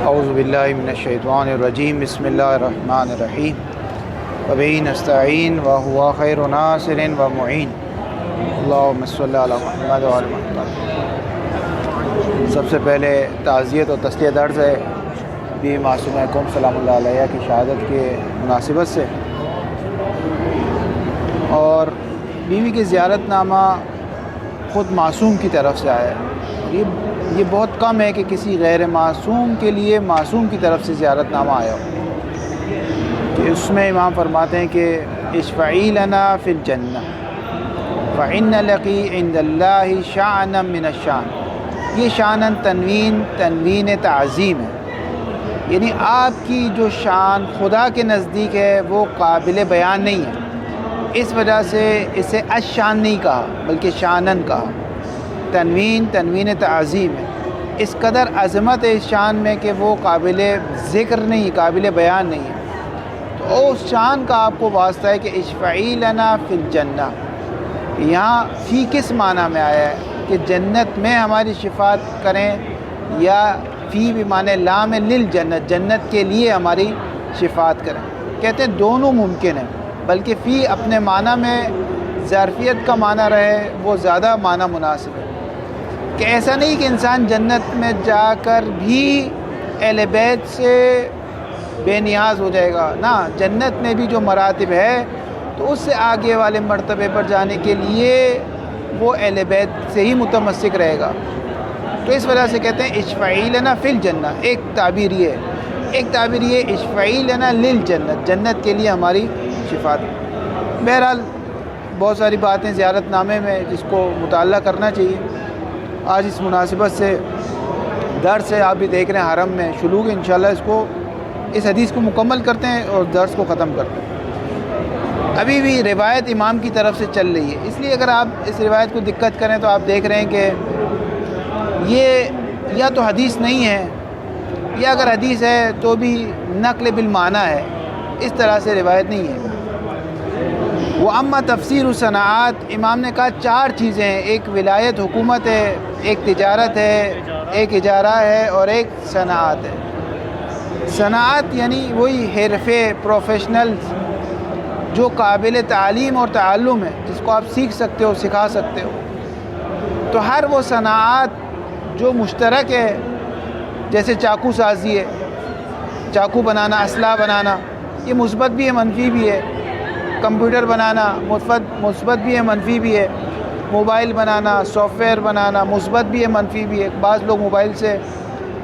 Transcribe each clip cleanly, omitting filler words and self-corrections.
اعوذ باللہ من الشیطان الرجیم بسم اللہ الرحمن الرحیم وبہ نستعین وہو خیر ناصر ومعین اللہم صلی علی محمد وعلی محمد۔ سب سے پہلے تعزیت و تسلیہ درز ہے بی معصومہ قوم سلام اللہ علیہ کی شہادت کے مناسبت سے، اور بیوی کی زیارت نامہ خود معصوم کی طرف سے آیا ہے۔ یہ بہت کم ہے کہ کسی غیر معصوم کے لیے معصوم کی طرف سے زیارت نامہ آیا ہو۔ کہ اس میں امام فرماتے ہیں کہ اشفعی لنا فی الجنہ فإن لکی عند اللہ شأنا من الشان۔ یہ شاناً تنوین تعظیم ہے، یعنی آپ کی جو شان خدا کے نزدیک ہے وہ قابل بیان نہیں ہے، اس وجہ سے اسے الشان نہیں کہا بلکہ شاناً کہا۔ تنوین تعظیم ہے، اس قدر عظمت ہے اس شان میں کہ وہ قابل ذکر نہیں، قابل بیان نہیں ہے۔ تو اس شان کا آپ کو واسطہ ہے کہ اشفعی لنا فی الجنہ۔ یہاں فی کس معنی میں آیا ہے کہ جنت میں ہماری شفاعت کریں، یا فی بمعنی لام للجنت، جنت کے لیے ہماری شفاعت کریں۔ کہتے ہیں دونوں ممکن ہیں، بلکہ فی اپنے معنی میں ظرفیت کا معنی رہے وہ زیادہ معنی مناسب ہے۔ کہ ایسا نہیں کہ انسان جنت میں جا کر بھی اہل بیت سے بے نیاز ہو جائے گا، نہ، جنت میں بھی جو مراتب ہے تو اس سے آگے والے مرتبے پر جانے کے لیے وہ اہل بیت سے ہی متمسک رہے گا۔ تو اس وجہ سے کہتے ہیں اشفعی لنا فی الجنہ۔ ایک تعبیر یہ اشفعی لنا للجنت، جنت کے لیے ہماری شفاعت۔ بہرحال بہت ساری باتیں زیارت نامے میں جس کو مطالعہ کرنا چاہیے۔ آج اس مناسبت سے درس ہے، آپ بھی دیکھ رہے ہیں حرم میں شلوغ، انشاءاللہ اس حدیث کو مکمل کرتے ہیں اور درس کو ختم کرتے ہیں۔ ابھی بھی روایت امام کی طرف سے چل رہی ہے، اس لیے اگر آپ اس روایت کو دقت کریں تو آپ دیکھ رہے ہیں کہ یہ یا تو حدیث نہیں ہے، یا اگر حدیث ہے تو بھی نقل بالمعنی ہے، اس طرح سے روایت نہیں ہے۔ وہ اما تفسیر صنعات، امام نے کہا چار چیزیں ہیں، ایک ولایت حکومت ہے، ایک تجارت ہے، ایک اجارہ ہے، اور ایک صنعات ہے۔ صنعات یعنی وہی حرفے، پروفیشنلز جو قابل تعلیم اور تعلم ہے، جس کو آپ سیکھ سکتے ہو، سکھا سکتے ہو۔ تو ہر وہ صنعات جو مشترک ہے، جیسے چاقو سازی ہے، چاقو بنانا، اسلحہ بنانا، یہ مثبت بھی ہے منفی بھی ہے۔ کمپیوٹر بنانا مثبت بھی ہے منفی بھی ہے۔ موبائل بنانا، سافٹ ویئر بنانا مثبت بھی ہے منفی بھی ہے۔ بعض لوگ موبائل سے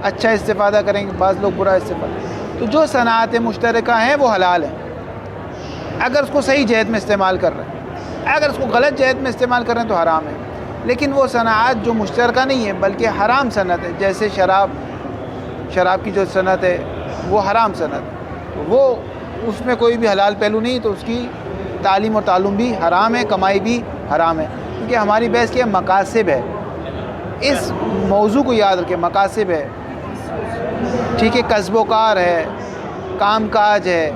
اچھا استفادہ کریں گے، بعض لوگ برا استفادہ۔ تو جو صنعتیں مشترکہ ہیں وہ حلال ہیں اگر اس کو صحیح جہت میں استعمال کر رہے ہیں، اگر اس کو غلط جہت میں استعمال کر رہے ہیں تو حرام ہے۔ لیکن وہ صنعت جو مشترکہ نہیں ہے بلکہ حرام صنعت ہے، جیسے شراب کی جو صنعت ہے وہ حرام صنعت ہے، وہ اس میں کوئی بھی حلال پہلو نہیں، تو اس کی تعلیم اور تعلم بھی حرام ہے، کمائی بھی حرام ہے۔ کیونکہ ہماری بحث کیا مقاصد ہے، اس موضوع کو یاد رکھیں، مقاصد ہے، ٹھیک ہے، کسب و کار ہے، کام کاج ہے۔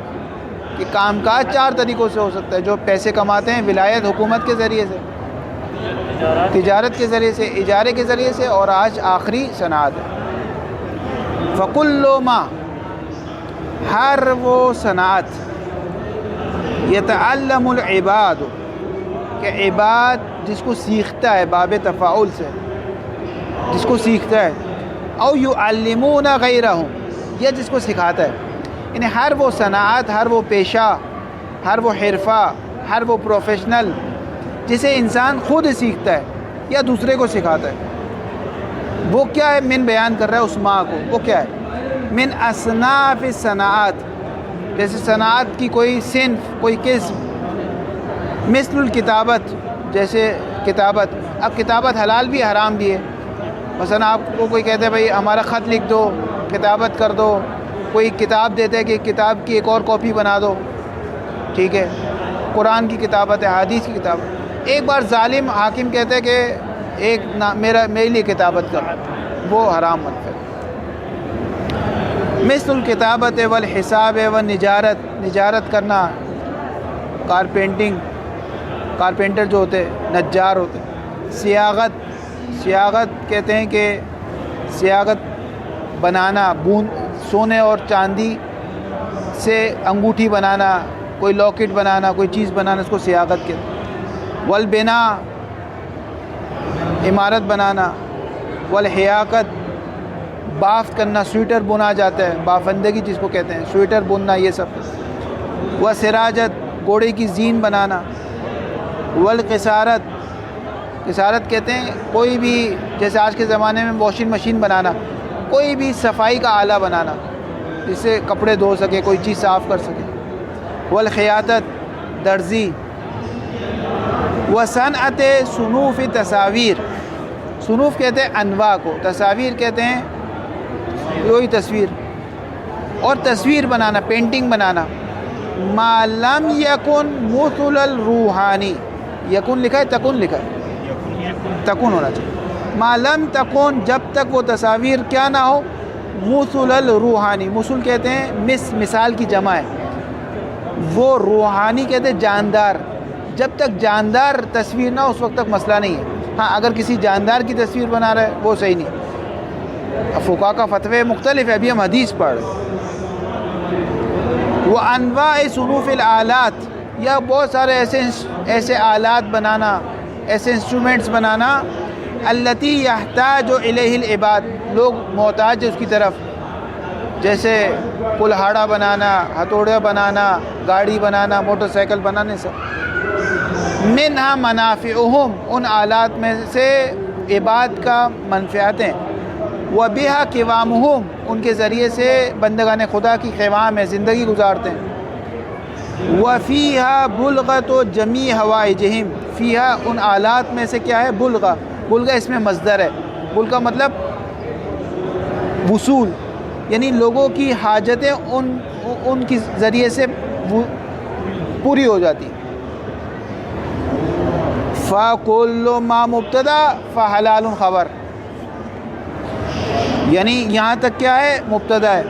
کہ کام کاج چار طریقوں سے ہو سکتا ہے، جو پیسے کماتے ہیں ولایت حکومت کے ذریعے سے، تجارت کے ذریعے سے، اجارے کے ذریعے سے، اور آج آخری صنعت ہے۔ فَكُلُّ مَا، ہر وہ صنعت، یتعلم العباد، کہ عباد جس کو سیکھتا ہے، باب تفاعل سے جس کو سیکھتا ہے، او یعلمون غیرہم، یا جس کو سکھاتا ہے۔ یعنی ہر وہ صنعت، ہر وہ پیشہ، ہر وہ حرفہ، ہر وہ پروفیشنل جسے انسان خود سیکھتا ہے یا دوسرے کو سکھاتا ہے، وہ کیا ہے؟ من بیان کر رہا ہے اس ماں کو، وہ کیا ہے؟ من اصناف الصنعات، جیسے صنعت کی کوئی صنف، کوئی قسم، مثل الکتابت، جیسے کتابت۔ اب کتابت حلال بھی حرام بھی ہے۔ مثلا آپ کو کوئی کہتے ہیں بھائی ہمارا خط لکھ دو، کتابت کر دو، کوئی کتاب دیتے ہے کہ کتاب کی ایک اور کاپی بنا دو، ٹھیک ہے، قرآن کی کتابت ہے، حدیث کی کتابت۔ ایک بار ظالم حاکم کہتے ہیں کہ میرے لیے کتابت کر، وہ حرام منفی۔ مثل الکتابت والحساب والنجارت، نجارت کرنا، کارپینٹر جو ہوتے نجار ہوتے۔ سیاغت کہتے ہیں کہ سیاغت بنانا، سونے اور چاندی سے انگوٹھی بنانا، کوئی لاکٹ بنانا، کوئی چیز بنانا، اس کو صیاغت کہتے ہیں۔ والبنا، عمارت بنانا۔ والحیاقت، بافت کرنا، سویٹر بنا جاتا ہے، بافندگی جس کو کہتے ہیں، سویٹر بننا، یہ سب۔ وسراجت، گھوڑے کی زین بنانا۔ والقصارت، قصارت کہتے ہیں کوئی بھی، جیسے آج کے زمانے میں واشنگ مشین بنانا، کوئی بھی صفائی کا آلہ بنانا جس سے کپڑے دھو سکے، کوئی چیز صاف کر سکے۔ والخیاطت، درزی۔ وصنعت صنوف تصاویر، صنوف کہتے ہیں انواع کو، تصاویر کہتے ہیں وہی تصویر، اور تصویر بنانا، پینٹنگ بنانا۔ ما لم یکن مثل الروحانی، یکن لکھا ہے تکن لکھا ہے، تکن ہونا چاہیے۔ ما لم تکن، جب تک وہ تصاویر کیا نہ ہو، مثل الروحانی، مثل کہتے ہیں مثال کی جمع ہے، وہ روحانی کہتے ہیں جاندار، جب تک جاندار تصویر نہ ہو اس وقت تک مسئلہ نہیں ہے۔ ہاں اگر کسی جاندار کی تصویر بنا رہا ہے وہ صحیح نہیں۔ فقہا کا فتوی مختلف ہے، ابھی ہم حدیث پڑھ رہے ہیں۔ وانواع صنوف الآلات، یا بہت سارے ایسے آلات بنانا، ایسے انسٹرومنٹس بنانا، التی یحتاج الیہ العباد، لوگ محتاج ہے اس کی طرف، جیسے کلہاڑا بنانا، ہتھوڑا بنانا، گاڑی بنانا، موٹر سائیکل بنانے سے۔ منہا منافعہم، ان آلات میں سے عباد کا منفعتیں، وبہا قوامہم، ان کے ذریعے سے بندگان خدا کی قوام ہے، زندگی گزارتے ہیں۔ وفیہا بلغۃ جمیع حوائجہم، فیہا ان آلات میں سے کیا ہے، بلغہ، بلغہ اس میں مصدر ہے، بلغہ مطلب وصول، یعنی لوگوں کی حاجتیں ان کی ذریعے سے پوری ہو جاتی۔ فَكُلُّ مَا مبتدا فحلال خبر، یعنی یہاں تک کیا ہے، مبتدا ہے۔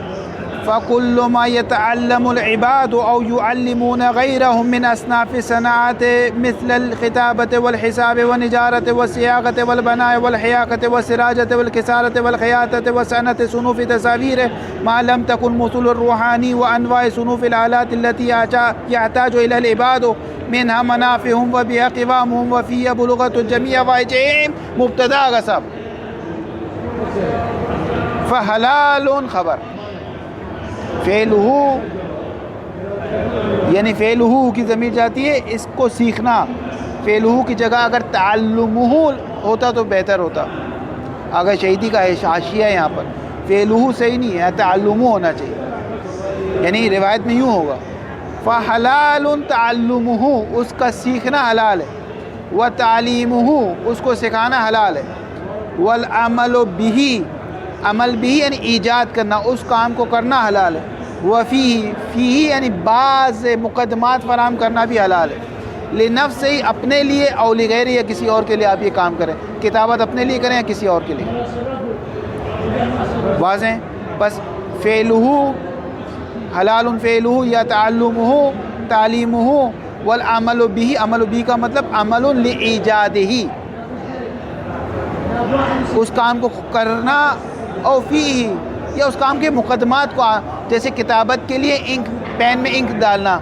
فَكُلُّ مَا يَتَعَلَّمُ الْعِبَادُ أَوْ يُعَلِّمُونَ غَيْرَهُم مِّنْ أَصْنَافِ الصَّنَاعَةِ مِثْلَ الْخِطَابَةِ وَالْحِسَابِ وَالنِّجَارَةِ وَالصِّيَاغَةِ وَالْبَنَاءِ وَالْحِيَاقَةِ وَالسِّرَاجَةِ وَالْكِسَارَةِ وَالْخَيَاطَةِ وَصَنْعَةِ صُنُوفِ التَّصَاوِيرِ مَا لَمْ تَكُنْ مُثْلُ الرُّوحَانِ وَأَنْوَاعِ صُنُوفِ الْآلَاتِ الَّتِي يَحْتَاجُ إِلَيْهَا الْعِبَادُ مِنْهَا مَنَافِعُهُمْ وَبِهَا قِوَامُهُمْ وَفِيهَا بُلُغَةُ جَمِيعِ حوائجہم، مبتدا کا سب، فحلال خبر، فعلہ، یعنی فعلہ کی ضمیر جاتی ہے اس کو سیکھنا، فعلہ کی جگہ اگر تعلمہ ہوتا تو بہتر ہوتا، اگر شہیدی کا حاشیہ ہے یہاں پر، فعلہ صحیح نہیں ہے، تعلمہ ہونا چاہیے، یعنی روایت میں یوں ہوگا، فحلال تعلمہ، اس کا سیکھنا حلال ہے، وتعلیمہ، اس کو سکھانا حلال ہے، والعمل بہ، عمل بھی یعنی ایجاد کرنا، اس کام کو کرنا حلال ہے، وفیہ یعنی بعض مقدمات فراہم کرنا بھی حلال ہے، لنفس ہی، اپنے لیے، او لغیر، یا کسی اور کے لیے آپ یہ کام کریں، کتابت اپنے لیے کریں یا کسی اور کے لیے، واضح۔ بس فعلہ حلال، فعلہ یا تعلمہ، تعلیمہ، والعمل بھی، عمل بھی کا مطلب عمل لایجادہ، اس کام کو کرنا، او فیہ، یا اس کام کے مقدمات کو، جیسے کتابت کے لیے انک، پین میں انک ڈالنا،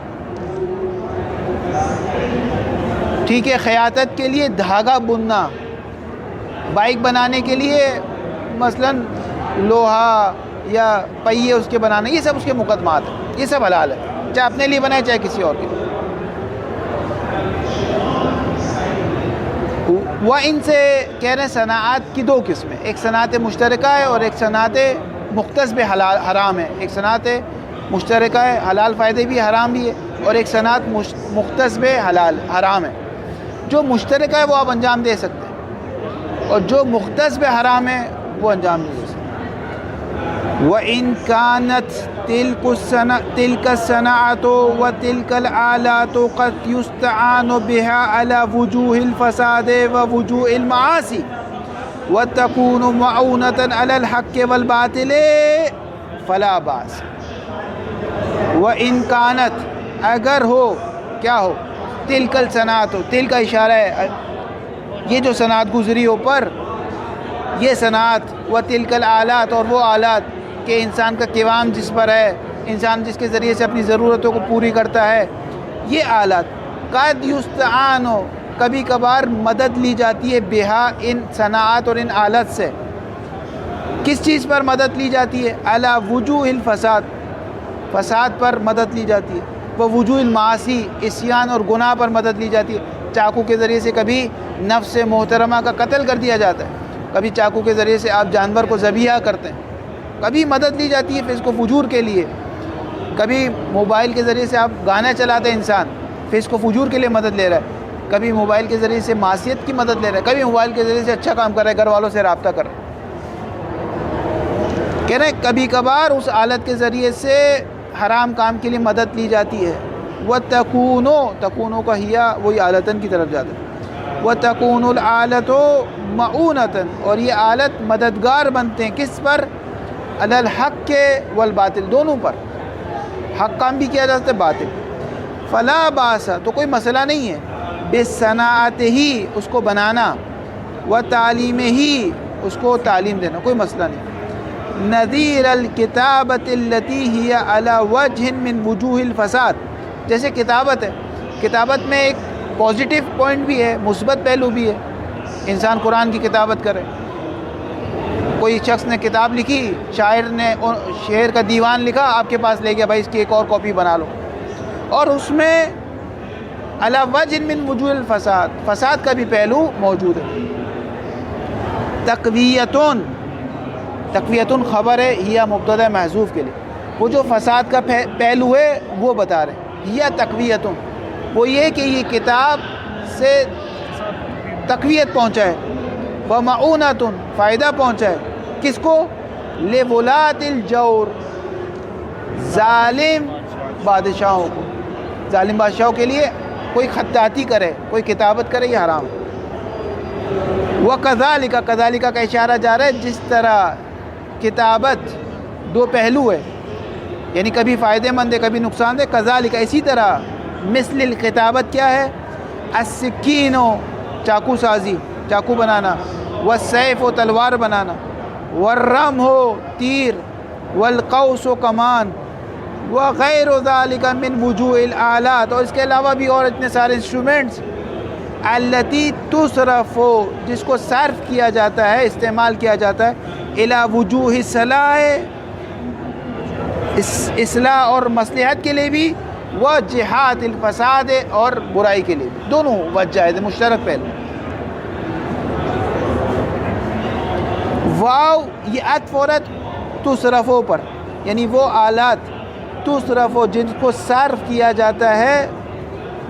ٹھیک ہے، خیاطت کے لیے دھاگا بننا، بائک بنانے کے لیے مثلا لوہا یا پہیے اس کے بنانا، یہ سب اس کے مقدمات ہیں، یہ سب حلال ہے، چاہے اپنے لیے بنائے چاہے کسی اور کے لیے۔ وہ ان سے کہہ رہے ہیں صناعات کی دو قسمیں، ایک صنعت مشترکہ ہے اور ایک صنعت مختص بے حرام ہے، ایک صنعت مشترکہ ہے، حلال فائدے بھی حرام بھی ہے، اور ایک صنعت مختص بے حرام ہے۔ جو مشترکہ ہے وہ آپ انجام دے سکتے ہیں، اور جو مختص بے حرام ہے وہ انجام نہیں دے سکتے۔ وَإِن كَانَتْ تِلْكَ الصَّنَاعَةُ وَتِلْكَ الْآلَاتُ قَدْ يُسْتَعَانُ بِهَا عَلَى وُجُوهِ الْفَسَادِ وَوُجُوهِ الْمَعَاصِي وَتَكُونُ مَعُونَةً عَلَى الْحَقِّ وَالْبَاطِلِ فَلَا بَأْسَ۔ وَإِن كَانَتْ، اگر ہو، کیا ہو، تِلْكَ الصَّنَاعَةُ، تِل کا اشارہ ہے، یہ جو صنعت گزری اوپر، یہ صنعت، وَتِلْكَ الْآلَات، اور وہ آلات، کہ انسان کا قوام جس پر ہے، انسان جس کے ذریعے سے اپنی ضرورتوں کو پوری کرتا ہے، یہ آلات قد یستعان، کبھی کبھار مدد لی جاتی ہے، بہا ان صناعات اور ان آلات سے۔ کس چیز پر مدد لی جاتی ہے؟ علی وجوہ الفساد، فساد پر مدد لی جاتی ہے، وہ وجوہ المعاصی، عصیان اور گناہ پر مدد لی جاتی ہے۔ چاقو کے ذریعے سے کبھی نفس محترمہ کا قتل کر دیا جاتا ہے، کبھی چاقو کے ذریعے سے آپ جانور کو ذبیحہ کرتے ہیں، کبھی مدد لی جاتی ہے فسق و فجور کے لیے، کبھی موبائل کے ذریعے سے آپ گانا چلاتے ہیں، انسان فسق و فجور کے لیے مدد لے رہا ہے، کبھی موبائل کے ذریعے سے معصیت کی مدد لے رہا ہے، کبھی موبائل کے ذریعے سے اچھا کام کر رہا ہے، گھر والوں سے رابطہ کر رہا ہے۔ کہہ رہے ہیں کبھی کبھار اس آلت کے ذریعے سے حرام کام کے لیے مدد لی جاتی ہے۔ تکونو کا ہیا وہی آلتن کی طرف جاتا ہے، وتکون الآلت معونتن، اور یہ آلت مددگار بنتے ہیں کس پر؟ علی الحق والباطل، دونوں پر، حق کام بھی کیا جاتا ہے، باطل۔ فلا باس، تو کوئی مسئلہ نہیں ہے، بصناعت ہی، اس کو بنانا، و تعلیم ہی، اس کو تعلیم دینا، کوئی مسئلہ نہیں۔ نظیر الکتابت التی ہی علی وجہ من وجوہ الفساد، جیسے کتابت ہے، کتابت میں ایک پازیٹیو پوائنٹ بھی ہے، مثبت پہلو بھی ہے، انسان قرآن کی کتابت کرے، کوئی شخص نے کتاب لکھی، شاعر نے شعر کا دیوان لکھا، آپ کے پاس لے گیا، بھائی اس کی ایک اور کاپی بنا لو، اور اس میں علی وجہ من وجوہ الفساد، فساد کا بھی پہلو موجود ہے۔ تقویتن، تقویتن خبر ہے، یہ مبتدا محذوف کے لیے، وہ جو فساد کا پہلو ہے وہ بتا رہے ہیں، یہ تقویتن، وہ یہ کہ یہ کتاب سے تقویت پہنچائے، ومعونتن، فائدہ پہنچائے، کس کو؟ لولاۃ الجور، ظالم بادشاہوں کو، ظالم بادشاہوں کے لیے کوئی خطاطی کرے، کوئی کتابت کرے، یہ حرام۔ وَكَذَلِكَ، كَذَلِكَ کا اشارہ جا رہا ہے، جس طرح کتابت دو پہلو ہے، یعنی کبھی فائدہ مند ہے کبھی نقصان دہ، کذالک اسی طرح، مثل الکتابت کیا ہے؟ السکین، چاقو سازی، چاقو بنانا، والسیف، تلوار بنانا، والرمح، تیر، والقوس، کمان، وغیر ذالک من وجوہ الآلات، اور اس کے علاوہ بھی اور اتنے سارے انسٹرومنٹس، التی تصرف، جس کو صرف کیا جاتا ہے، استعمال کیا جاتا ہے، الی وجوہ صلاح، اصلاح اور مصلحت کے لیے بھی، و جہاد الفساد، اور برائی کے لیے بھی، دونوں وجہ ہے، مشترک پہلو۔ واو یہ عطف عورت تصرفوں پر، یعنی وہ آلات تصرفوں جن کو صرف کیا جاتا ہے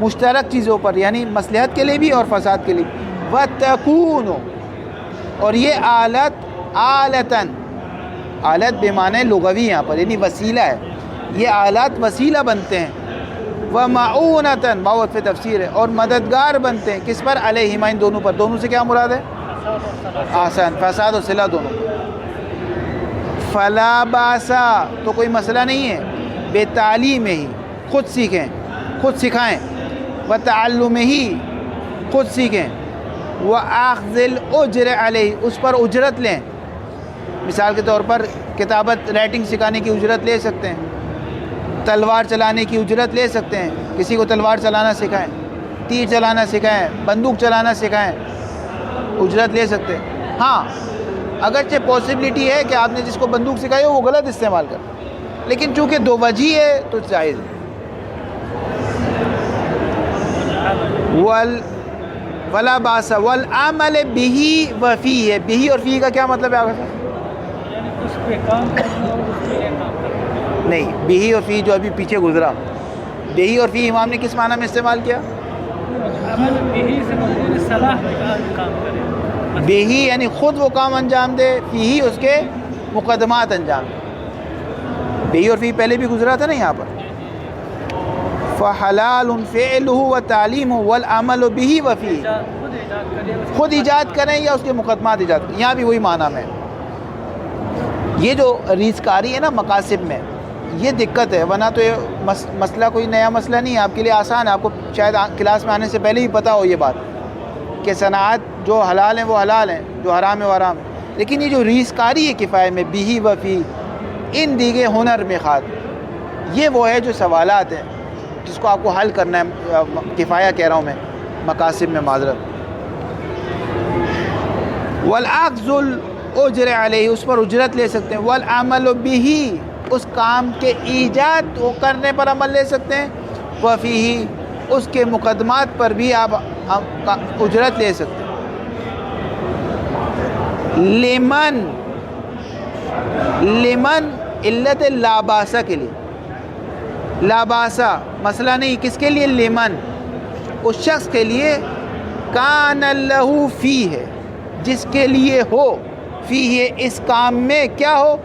مشترک چیزوں پر، یعنی مصلحت کے لیے بھی اور فساد کے لیے بھی۔ وَتَكُونُ، اور یہ آلت، آلتاً، آلت بے معنی لغوی یہاں پر، یعنی وسیلہ ہے، یہ آلات وسیلہ بنتے ہیں۔ وَمَعُونَةً، معوت پہ تفسیر ہے، اور مددگار بنتے ہیں، کس پر؟ علیہما، ان دونوں پر، دونوں سے کیا مراد ہے؟ آسان، فساد اور صلاح دونوں۔ فلا باسا، تو کوئی مسئلہ نہیں ہے، بے تعلیم ہی، خود سیکھیں، خود سکھائیں، و تعلم ہی، خود سیکھیں، و اخذ الاجر علیہ، اس پر اجرت لیں، مثال کے طور پر کتابت رائٹنگ سکھانے کی اجرت لے سکتے ہیں، تلوار چلانے کی اجرت لے سکتے ہیں، کسی کو تلوار چلانا سکھائیں، تیر چلانا سکھائیں، بندوق چلانا سکھائیں، اجرت لے سکتے ہیں۔ ہاں اگرچہ پاسبلٹی ہے کہ آپ نے جس کو بندوق سکھائی ہو وہ غلط استعمال کر، لیکن چونکہ دو وجہ ہے تو جائز ہے۔ ولا باس والعمل به وفیہ، به اور فی کا کیا مطلب ہے آگے سے؟ نہیں، به اور فی جو ابھی پیچھے گزرا، به اور فی امام نے کس معنی میں استعمال کیا؟ به یعنی خود وہ کام انجام دے، فی اس کے مقدمات انجام دے، به اور فی پہلے بھی گزرا تھا نا یہاں پر۔ فحلال فعلہ و تعلیمہ والعمل به وفیہ، خود ایجاد کریں یا اس کے مقدمات ایجاد کریں، یہاں بھی وہی معنی میں۔ یہ جو ریزکاری ہے نا مقاصد میں، یہ دقت ہے، ورنہ تو یہ مسئلہ کوئی نیا مسئلہ نہیں ہے، آپ کے لیے آسان ہے، آپ کو شاید کلاس میں آنے سے پہلے ہی پتہ ہو یہ بات کہ صنعت جو حلال ہیں وہ حلال ہیں، جو حرام ہے وہ حرام ہے، لیکن یہ جو ریزکاری ہے کفایہ میں، بھی وفی، ان دیگے ہنر میں خواہ. یہ وہ ہے جو سوالات ہیں جس کو آپ کو حل کرنا ہے. کفایہ کہہ رہا ہوں میں، مقاصد میں معذرت. والعقذ الاجر علیہ، اس پر اجرت لے سکتے ہیں. والعمل بہ، اس کام کے ایجاد کرنے پر عمل لے سکتے ہیں. وفیہ، اس کے مقدمات پر بھی آپ اجرت لے سکتے ہیں. لمن علت لاباسہ کے لیے. لاباسہ مسئلہ نہیں، کس کے لیے؟ لمن، اس شخص کے لیے. کان لہ فی ہے، جس کے لیے ہو، فی ہے اس کام میں کیا ہو؟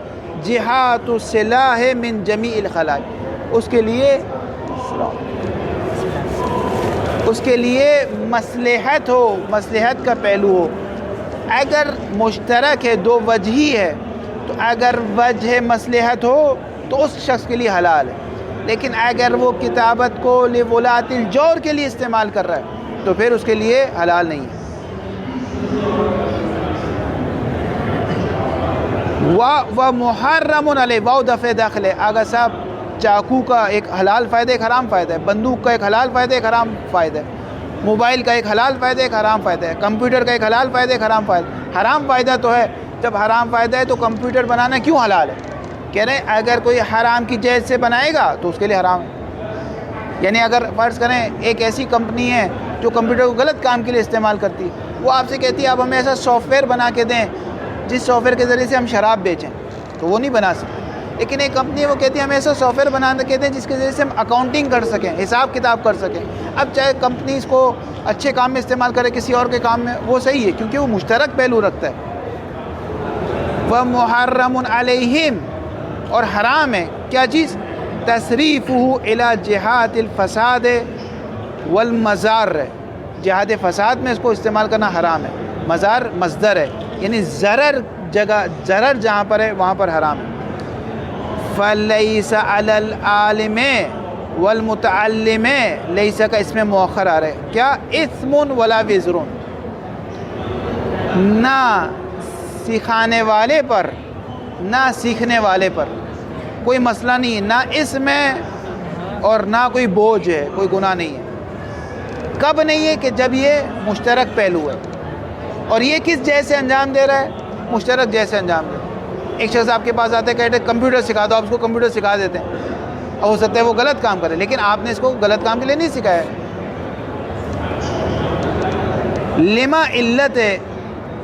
جہات الصلاح من جمیع الخلائق، اس کے لیے مصلحت ہو، مصلحت کا پہلو ہو. اگر مشترک ہے، دو وجہی ہے، تو اگر وجہ مصلحت ہو تو اس شخص کے لیے حلال ہے. لیکن اگر وہ کتابت کو لولاۃ الجور کے لیے استعمال کر رہا ہے تو پھر اس کے لیے حلال نہیں ہے. وَمُحَرَّمٌ عَلَيْهِ، واو دفع داخل ہے. آگا صاحب، چاقو کا ایک حلال فائدہ، ایک حرام فائدہ ہے. بندوق کا ایک حلال فائدہ، ایک حرام فائدہ ہے. موبائل کا ایک حلال فائدہ، ایک حرام فائدہ ہے. کمپیوٹر کا ایک حلال فائدہ، ایک حرام فائدہ. حرام فائدہ تو ہے. جب حرام فائدہ ہے تو کمپیوٹر بنانا کیوں حلال ہے؟ کہہ رہے ہیں اگر کوئی حرام کی جہت سے بنائے گا تو اس کے لیے حرام ہے. یعنی اگر فرض کریں ایک ایسی کمپنی ہے جو کمپیوٹر کو غلط کام کے لیے استعمال کرتی ہے، وہ آپ سے کہتی ہے آپ ہمیں ایسا سافٹ ویئر بنا کے دیں جس سافٹ ویئر کے ذریعے سے ہم شراب بیچیں، تو وہ نہیں بنا سکتے. لیکن ایک کمپنی ہے وہ کہتی ہے ہمیں ایسا سافٹ ویئر بنا کے دیں جس کے ذریعے سے ہم اکاؤنٹنگ کر سکیں، حساب کتاب کر سکیں. اب چاہے کمپنی اس کو اچھے کام میں استعمال کرے، کسی اور کے کام میں، وہ صحیح ہے کیونکہ وہ مشترک پہلو رکھتا ہے. وَمُحَرَّمٌ عَلَيْهِمْ، اور حرام ہے کیا چیز؟ تصریفہ الی جہات الفساد والمزار، جہاد فساد میں اس کو استعمال کرنا حرام ہے. مزار مصدر ہے، یعنی ضرر جگہ، ضرر جہاں پر ہے وہاں پر حرام ہے. فَلَيْسَ عَلَى الْعَالِمِ وَالْمُتَعَلِّمِ، لیسا کا اس میں مؤخر آ رہا ہے کیا؟ اثم ولا وزر، نہ سکھانے والے پر نہ سیکھنے والے پر کوئی مسئلہ نہیں ہے، نہ اس میں اور نہ کوئی بوجھ ہے، کوئی گناہ نہیں ہے. کب نہیں ہے؟ کہ جب یہ مشترک پہلو ہے. اور یہ کس جیسے انجام دے رہا ہے؟ مشترک جیسے انجام دے رہا ہے. ایک شخص آپ کے پاس آتا ہے کہتے ہیں کمپیوٹر سکھا دو، آپ اس کو کمپیوٹر سکھا دیتے ہیں، اور ہو سکتا ہے وہ غلط کام کرے، لیکن آپ نے اس کو غلط کام کے لیے نہیں سکھایا. لما علت ہے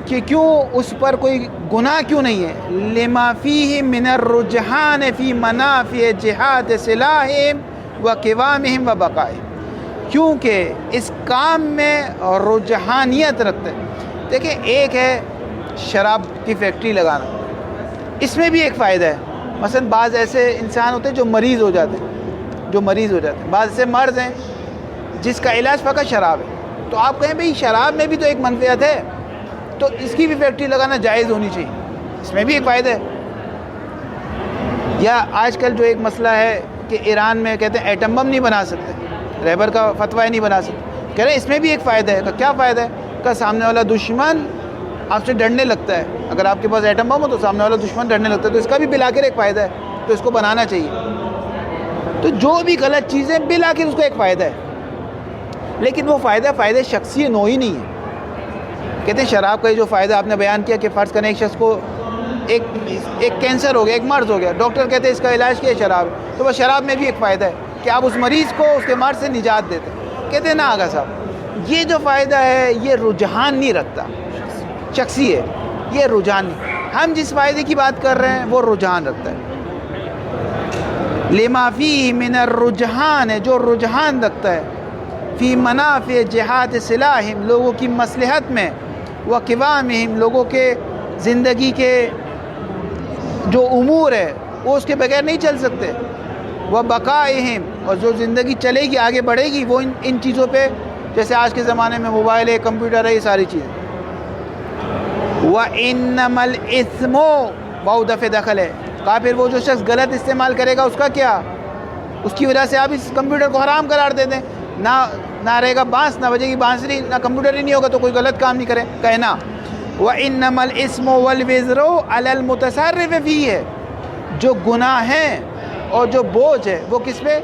کہ کیوں اس پر کوئی گناہ کیوں نہیں ہے. لما فیہ من الرجحان فی منافع جہات صلاحہم و قوامہم و بقائہم، کیونکہ اس کام میں رجحانیت رکھتے ہیں. دیکھیں ایک ہے شراب کی فیکٹری لگانا، اس میں بھی ایک فائدہ ہے. مثلا بعض ایسے انسان ہوتے ہیں جو مریض ہو جاتے ہیں، بعض ایسے مرض ہیں جس کا علاج فقط شراب ہے. تو آپ کہیں بھئی شراب میں بھی تو ایک منفعت ہے، تو اس کی بھی فیکٹری لگانا جائز ہونی چاہیے، اس میں بھی ایک فائدہ ہے. یا آج کل جو ایک مسئلہ ہے کہ ایران میں کہتے ہیں ایٹم بم نہیں بنا سکتے، رہبر کا فتویٰ نہیں بنا سکتے. کہہ رہے ہیں اس میں بھی ایک فائدہ ہے. کیا فائدہ ہے؟ کہ سامنے والا دشمن آپ سے ڈرنے لگتا ہے. اگر آپ کے پاس ایٹم بم ہو تو سامنے والا دشمن ڈرنے لگتا ہے، تو اس کا بھی بالآخر ایک فائدہ ہے، تو اس کو بنانا چاہیے. تو جو بھی غلط چیزیں بالآخر اس کو ایک فائدہ ہے، لیکن وہ فائدہ شخصی نوعی نہیں ہے. کہتے ہیں شراب کا جو فائدہ آپ نے بیان کیا کہ فرض کریں ایک شخص کو ایک کینسر ہو گیا، ایک مرض ہو گیا، ڈاکٹر کہتے ہیں اس کا علاج کیا ہے شراب، تو بس شراب میں بھی ایک فائدہ ہے کہ آپ اس مریض کو اس کے مرض سے نجات دیتے ہیں. کہتے ہیں نا آگا صاحب، یہ جو فائدہ ہے یہ رجحان نہیں رکھتا، شخصی ہے، یہ رجحان نہیں. ہم جس فائدے کی بات کر رہے ہیں وہ رجحان رکھتا ہے. لما فیہ من الرجحان ہے، جو رجحان رکھتا ہے، فی منافع جہات صلاحہم، لوگوں کی مصلحت میں، و قوامہم، لوگوں کے زندگی کے جو امور ہے وہ اس کے بغیر نہیں چل سکتے، و بقائہم، اور جو زندگی چلے گی آگے بڑھے گی وہ ان چیزوں پہ، جیسے آج کے زمانے میں موبائل ہے، کمپیوٹر ہے، یہ ساری چیزیں. وَإِنَّمَا الْإِثْمُ، واو دفع دخل ہے. کہا پھر وہ جو شخص غلط استعمال کرے گا اس کا کیا؟ اس کی وجہ سے آپ اس کمپیوٹر کو حرام قرار دے دیں. نہ رہے گا بانس، نہ بجے گی بانسری، نہ کمپیوٹر ہی نہیں ہوگا تو کوئی غلط کام نہیں کرے. کہنا وَإِنَّمَا الْإِثْمُ وَالْوِزْرُ عَلَى الْمُتَصَرِّفِ فِيهِ، جو گناہ ہیں اور جو بوجھ ہے وہ کس پہ؟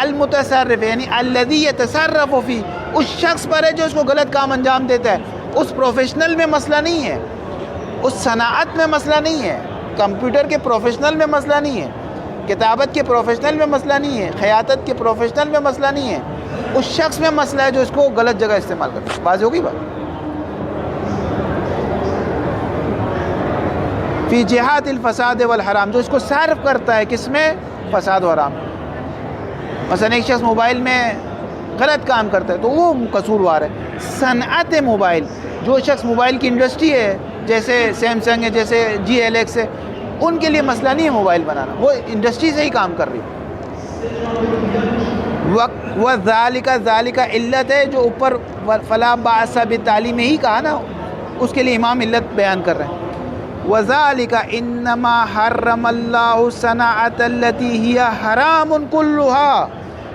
المتصرف، یعنی الذی یتصرف فی، اس شخص پر ہے جو اس کو غلط کام انجام دیتا ہے. اس پروفیشنل میں مسئلہ نہیں ہے، اس صنعت میں مسئلہ نہیں ہے، کمپیوٹر کے پروفیشنل میں مسئلہ نہیں ہے، کتابت کے پروفیشنل میں مسئلہ نہیں ہے، خیاطت کے پروفیشنل میں مسئلہ نہیں ہے، اس شخص میں مسئلہ ہے جو اس کو غلط جگہ استعمال کرتا ہے. واضح ہوگی بات؟ فی جہات الفساد والحرام، جو اس کو صرف کرتا ہے کس میں؟ فساد و حرام. مثلا ایک شخص موبائل میں غلط کام کرتا ہے تو وہ قصوروار ہے. صنعت موبائل، جو شخص موبائل کی انڈسٹری ہے جیسے سیمسنگ ہے، جیسے GLX ہے، ان کے لیے مسئلہ نہیں ہے موبائل بنانا، وہ انڈسٹری سے ہی کام کر رہی ہے. ذالک علت ہے، جو اوپر فلا باس بالتعلیم میں ہی کہا نا، اس کے لیے امام علت بیان کر رہے ہیں. وذالک انما حرم اللہ صنعت التي هي حرام كلها،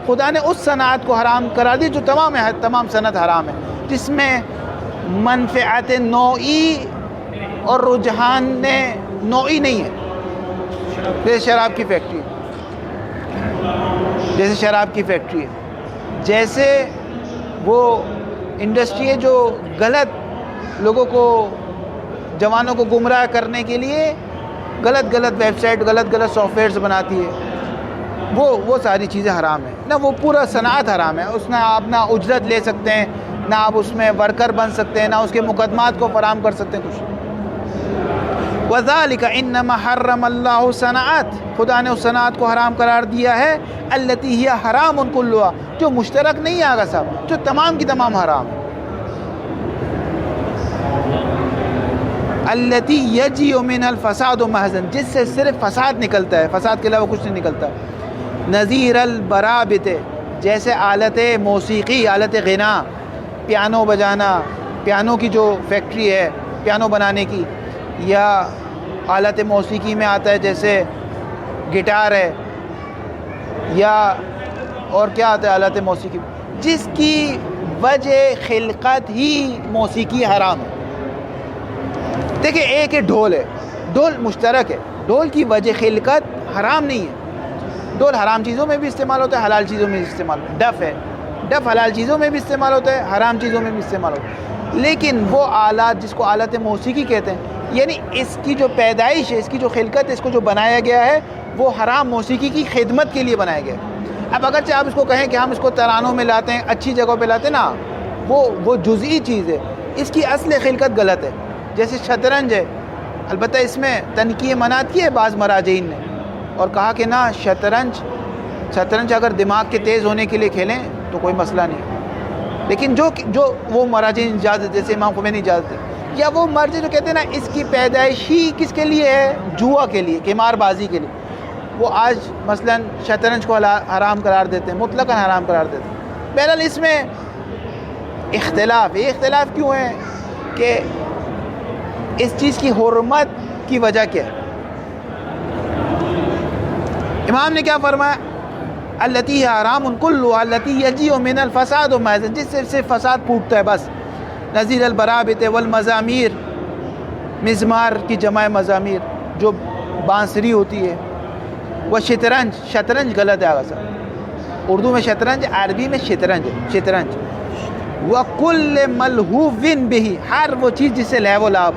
خدا نے اس صنعت کو حرام کرا دی جو تمام صنعت حرام ہے، جس میں منفعت نوعی اور رجحان نوعی نہیں ہے. جیسے شراب کی فیکٹری، جیسے شراب کی فیکٹری ہے، جیسے وہ انڈسٹری ہے جو غلط لوگوں کو، جوانوں کو گمراہ کرنے کے لیے غلط ویب سائٹ، غلط سافٹ ویئرز بناتی ہے، وہ ساری چیزیں حرام ہیں نا. وہ پورا صنعت حرام ہے. اس میں آپ نہ اجرت لے سکتے ہیں، نہ آپ اس میں ورکر بن سکتے ہیں، نہ اس کے مقدمات کو فراہم کر سکتے ہیں کچھ. وذالک انما حرم اللہ صنعت، خدا نے اس صنعت کو حرام قرار دیا ہے، التی ہی حرام کلھا، جو مشترک نہیں ہے آگا صاحب، جو تمام کی تمام حرام ہے. التی یجی من الفساد محضن، جس سے صرف فساد نکلتا ہے، فساد کے علاوہ کچھ نہیں نکلتا. نظیر البرابط، جیسے آلت موسیقی، آلت غنا، پیانو بجانا، پیانو کی جو فیکٹری ہے پیانو بنانے کی، یا آلت موسیقی میں آتا ہے جیسے گٹار ہے، یا اور کیا آتا ہے آلت موسیقی، جس کی وجہ خلقت ہی موسیقی حرام ہے. دیکھیں ایک ہے ڈھول، ہے ڈھول مشترک ہے، ڈھول کی وجہ خلقت حرام نہیں ہے. ڈھول حرام چیزوں میں بھی استعمال ہوتا ہے، حلال چیزوں میں بھی استعمال ہوتا ہے. ڈف ہے، ڈف حلال چیزوں میں بھی استعمال ہوتا ہے، حرام چیزوں میں بھی استعمال ہوتا ہے. لیکن وہ آلات جس کو آلت موسیقی کہتے ہیں، یعنی اس کی جو پیدائش ہے، اس کی جو خلقت ہے، اس کو جو بنایا گیا ہے، وہ حرام موسیقی کی خدمت کے لیے بنایا گیا ہے. اب اگرچہ آپ اس کو کہیں کہ ہم اس کو ترانوں میں لاتے ہیں، اچھی جگہوں پہ لاتے ہیں نا، وہ جزئی چیز ہے، اس کی اصل خلقت غلط ہے. جیسے شطرنج ہے، البتہ اس میں تنقیح منعت کی ہے بعض مراجعین نے، اور کہا کہ نہ، شطرنج اگر دماغ کے تیز ہونے کے لیے کھیلیں تو کوئی مسئلہ نہیں. لیکن جو وہ مراجعین اجازت، جیسے امام خمینی اجازت ہے، یا وہ مرجع جو کہتے ہیں نا اس کی پیدائش ہی کس کے لیے ہے؟ جوا کے لیے، قمار بازی کے لیے، وہ آج مثلا شطرنج کو حرام قرار دیتے ہیں، مطلقاً حرام قرار دیتے ہیں. بہرحال اس میں اختلاف، یہ اختلاف کیوں ہے کہ اس چیز کی حرمت کی وجہ کیا ہے؟ امام نے کیا فرمایا؟ التی حرام کلھا التی یجی من الفساد محض، جس سے صرف فساد پھوٹتا ہے بس. نظیر البرابط والمزامیر، مزمار کی جمع مزامیر جو بانسری ہوتی ہے. وہ شطرنج غلط ہے آگا صاحب، اردو میں شطرنج، عربی میں شطرنج. وَكُلِّ مَلْهُوٍ بِهِ، ہر وہ چیز جس سے لہو و لعب،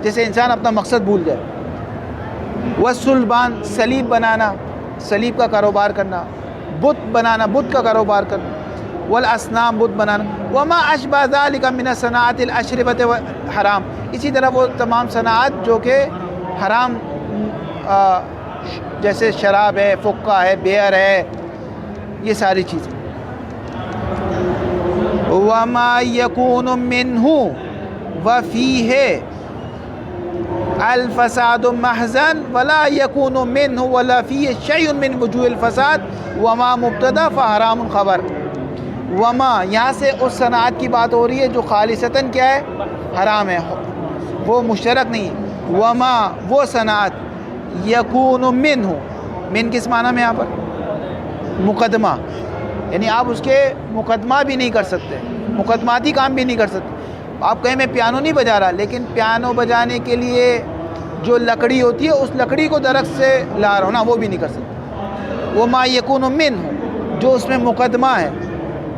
جیسے انسان اپنا مقصد بھول جائے. وَالصُّلْبَانِ، صلیب بنانا، صلیب کا کاروبار کرنا. بت بنانا، بت کا کاروبار کرنا. والاسنام، بت بنانا. وما اشبہ ذلک من الصناعات الاشربۃ حرام، اسی طرح وہ تمام صنعات جو کہ حرام، جیسے شراب ہے، فقہ ہے، بیئر ہے، یہ ساری چیزیں. وما یکون منہ وفیہ الفساد محضن ولا یکون منہ ولا فیہ شیء من وجوہ الفساد وما مبتدا فحرام خبر. وما یہاں سے اس صنعت کی بات ہو رہی ہے جو خالصتاً کیا ہے؟ حرام ہے، وہ مشترک نہیں. وما وہ صنعت، یکون منہ، من کس معنی میں یہاں پر؟ مقدمہ، یعنی آپ اس کے مقدمہ بھی نہیں کر سکتے، مقدماتی کام بھی نہیں کر سکتے. آپ کہیں میں پیانو نہیں بجا رہا، لیکن پیانو بجانے کے لیے جو لکڑی ہوتی ہے اس لکڑی کو درخت سے لا رہا ہوں نا، وہ بھی نہیں کر سکتے۔ وما یکون منہ، جو اس میں مقدمہ ہے،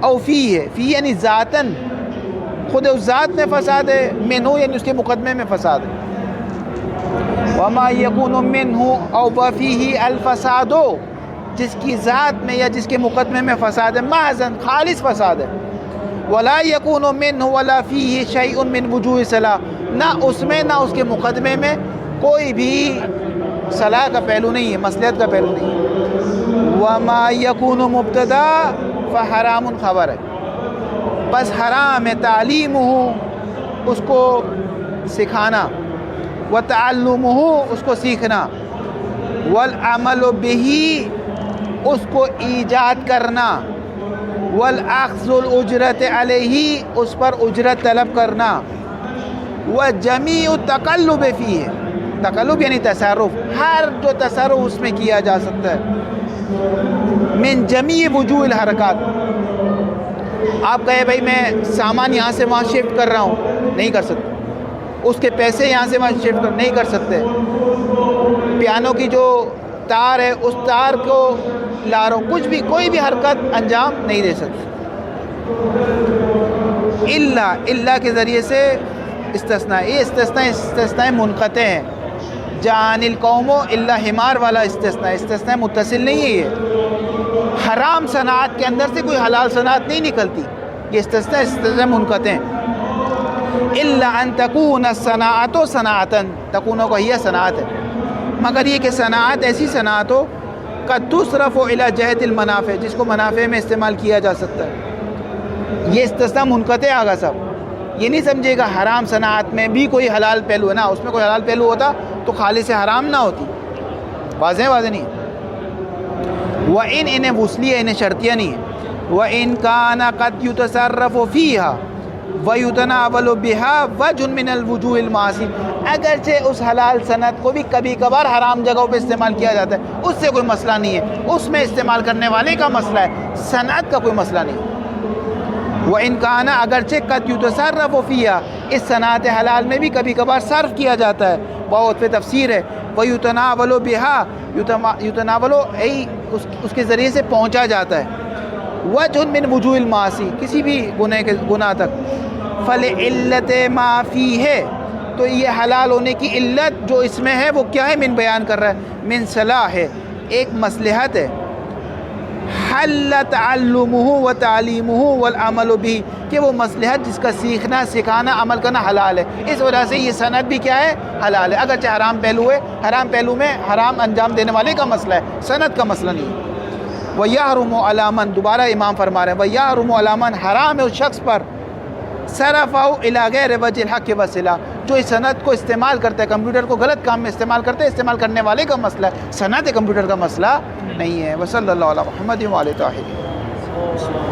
او فی ہے، فی یعنی ذاتاً، خود اس ذات میں فساد ہے، منہ یعنی اس کے مقدمے میں فساد ہے۔ وما یکون منہ او وفیہ الفساد، جس کی ذات میں یا جس کے مقدمے میں فساد ہے، محضاً خالص فساد ہے۔ ولا یکون منہ ولا فیہ شیء من وجوہ صلاح، نہ اس میں نہ اس کے مقدمے میں کوئی بھی صلاح کا پہلو نہیں ہے، مصلحت کا پہلو نہیں ہے۔ وما یکون مبتدا فحرام خبر ہے، بس حرام ہے تعلیمہ، اس کو سکھانا، وتعلمہ، اس کو سیکھنا، والعمل بہ، اس کو ایجاد کرنا، والاخذ الاجرت علیہ، اس پر اجرت طلب کرنا، وجمیع التقلب فیہ، تقلب یعنی تصرف، ہر جو تصرف اس میں کیا جا سکتا ہے، من جمیع وجوہ الحرکات۔ آپ کہے بھائی میں سامان یہاں سے وہاں شفٹ کر رہا ہوں، نہیں کر سکتے۔ اس کے پیسے یہاں سے وہاں شفٹ کر نہیں کر سکتے۔ پیانو کی جو تار ہے اس تار کو لا رہا ہوں، کچھ بھی کوئی بھی حرکت انجام نہیں دے سکتے۔ اللہ کے ذریعے سے استثناء، یہ استثناء منقطع ہیں۔ جان القوم الا حمار والا استثناء متصل نہیں ہے۔ یہ حرام صنعت کے اندر سے کوئی حلال صنعت نہیں نکلتی، یہ استثناء منقطع ہیں۔ الا ان تکون الصناعت صناعتا، تکون کو ہی صنعت ہے، مگر یہ کہ صنعت ایسی صنعت ہو قد تصرف الی جہت المنافع، جس کو منافع میں استعمال کیا جا سکتا ہے۔ یہ استثناء منقطع آگا صاحب، یہ نہیں سمجھے گا حرام صنعت میں بھی کوئی حلال پہلو ہے نا، اس میں کوئی حلال پہلو ہوتا تو خالص حرام نہ ہوتی۔ واضح نہیں۔ وَإِنْ انہیں وصلیہ انہیں شرطیہ نہیں ہے۔ وَإِنْ كَانَ قَدْ يُتَصَرَّفُ فِيهَا وَيُتَنَاوَلُ بِهَا وَجْهٌ مِنَ الْوُجُوهِ الْمَعَاصِي، اگرچہ اس حلال صنعت کو بھی کبھی کبھار حرام جگہوں پہ استعمال کیا جاتا ہے، اس سے کوئی مسئلہ نہیں ہے، اس میں استعمال کرنے والے کا مسئلہ ہے، صنعت کا کوئی مسئلہ نہیں ہے۔ وَإِنْ كَانَ اگرچہ قَدْ يُتَصَرَّفُ فِيهَا، اس صنعت حلال میں بھی کبھی کبھار صرف کیا جاتا ہے، بہت پہ تفسیر ہے۔ وَيُتَنَاوَلُ بِهَا، یتناولو اس کے ذریعے سے پہنچا جاتا ہے، وجہ من وجوہ المعاصی، کسی بھی گناہ تک۔ فَلِعِلَّتِ مَا فِيهِ، تو یہ حلال ہونے کی علت جو اس میں ہے وہ کیا ہے؟ من بیان کر رہا ہے، من صلاح ہے، ایک مصلحت ہے۔ حل تعلمہ و تعلیمہ والعمل بھی، کہ وہ مصلحت جس کا سیکھنا سکھانا عمل کرنا حلال ہے، اس وجہ سے یہ صنعت بھی کیا ہے؟ حلال ہے، اگرچہ حرام پہلو ہے، حرام پہلو میں حرام انجام دینے والے کا مسئلہ ہے، صنعت کا مسئلہ نہیں ہے۔ وَيَحْرُمُ عَلَىٰ مَن، دوبارہ امام فرما رہے ہیں وَيَحْرُمُ عَلَىٰ مَن، حرام ہے اس شخص پر صرفہ الی غیر وجہ الحق وصلہ، جو اس صنعت کو استعمال کرتا ہے، کمپیوٹر کو غلط کام میں استعمال کرتا ہے، استعمال کرنے والے کا مسئلہ ہے، صنعت کمپیوٹر کا مسئلہ نہیں ہے۔ وصلی اللہ علی محمد و آلہ طاہرین۔